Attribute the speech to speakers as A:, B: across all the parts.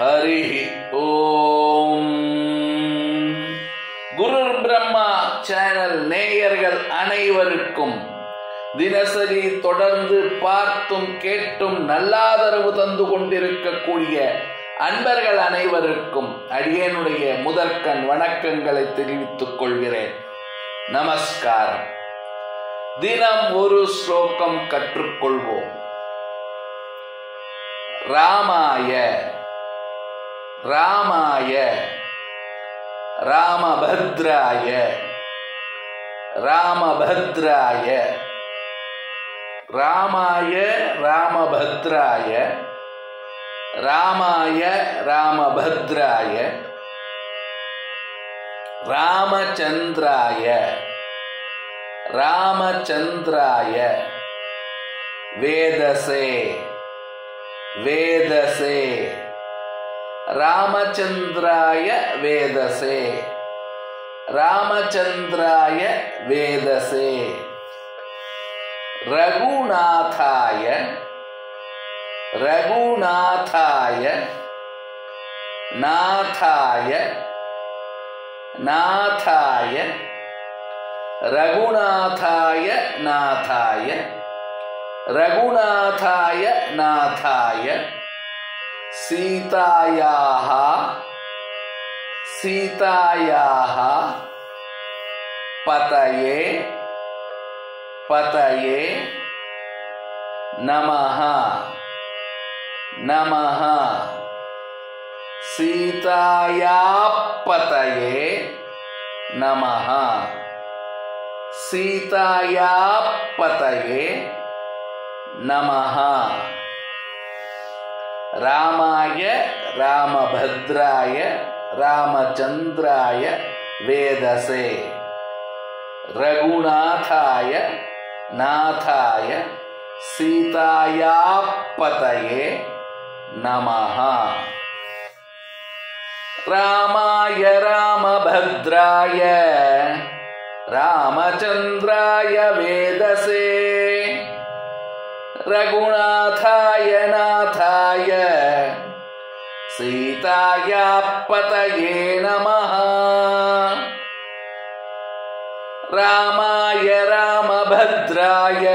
A: ஹரி ஓம். குரு Brahma channel நேயர்கள் அனைவருக்கும் தினசரி தொடர்ந்து பார்த்தும் கேட்டும் நல்லாதரவு தந்து கொண்டிருக்கக்கூடிய அன்பர்கள் அனைவருக்கும் அடியேனுடைய முதற்கண் வணக்கங்களை தெரிவித்துக் கொள்கிறேன். நமஸ்காரம். தினம் ஒரு ஸ்லோகம் கற்றுக்கொள்வோம். ராமாய ராமாய ராமபத்ராய ராமபத்ராய ராமாய ராமபத்ராய ராமாய ராமபத்ராய ராமச்சந்திராய ராமச்சந்திராய வேதசே வேதசே ராமச்சந்திராய வேதசே ராமச்சந்திராய வேதசே ரகுநாதாய ரகுநாதாய நாதாய நாதாய ரகுநாதாய நாதாய ரகுநாதாய நாதாய சீதாயாஹ சீதாயாஹ பதயே பதயே நமஹ நமஹ சீதாயா பதயே நமஹ சீதாயா பதயே நமஹ. ராமாய ராமபத்ராய ராமச்சந்திராய வேதசே ரகுநாதாய நாதாய சீதாயா பதயே நமஹ. ராமாய ராமபத்ராய ராமச்சந்திராய வேதசே ரகுநாதாய நாதாய சீதாயா பதயே நமஹ. ராமாய ராமபத்ராய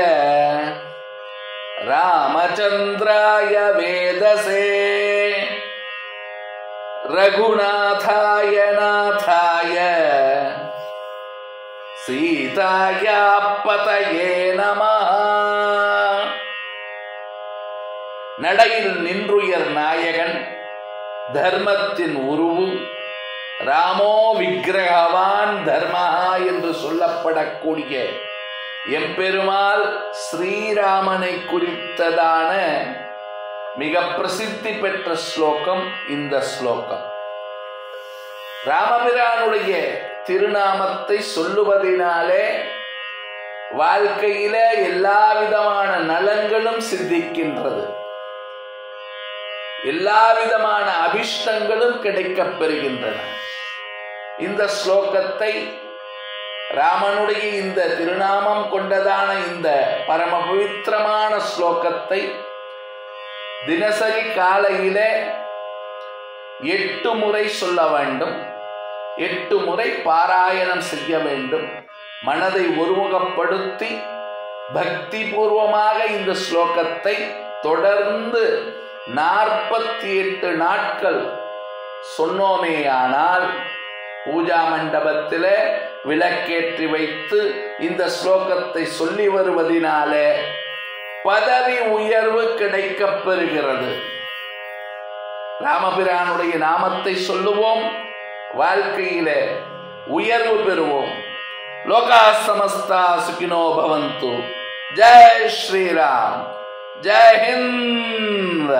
A: ராமச்சந்திராய வேதசே ரகுநாதாய நாதாய சீதாயா பதயே நமஹ. நடையில் நின்றுயர் நாயகன் தர்மத்தின் உருவு ராமோ விக்கிரகவான் தர்மஹா என்று சொல்லப்படக்கூடிய எம்பெருமாள் ஸ்ரீராமனை குறித்ததான மிக பிரசித்தி பெற்ற ஸ்லோகம் இந்த ஸ்லோகம். ராமபிரானுடைய திருநாமத்தை சொல்லுவதினாலே வாழ்க்கையில எல்லா விதமான நலன்களும் சித்திக்கின்றது, எல்லா விதமான அபிஷ்டங்களும் கிடைக்கப் பெறுகின்றன. இந்த ஸ்லோகத்தை ராமனுடைய இந்த திருநாமம் கொண்டதான இந்த பரம பவித்திரமான ஸ்லோகத்தை தினசரி காலையிலே 8 முறை சொல்ல வேண்டும், 8 முறை பாராயணம் செய்ய வேண்டும். மனதை ஒருமுகப்படுத்தி பக்தி பூர்வமாக இந்த ஸ்லோகத்தை தொடர்ந்து 48 நாட்கள் சொன்னோமேயானால் பூஜா மண்டபத்தில் விளக்கேற்றி வைத்து இந்த ஸ்லோகத்தை சொல்லி வருவதினாலே பதவி உயர்வு கிடைக்கப் பெறுகிறது. ராமபிரானுடைய நாமத்தை சொல்லுவோம், வாழ்க்கையிலே உயர்வு பெறுவோம். லோகா சமஸ்தா சுகினோ பவந்து. ஜெய் ஸ்ரீராம். ஜெய் ஹிந்த்.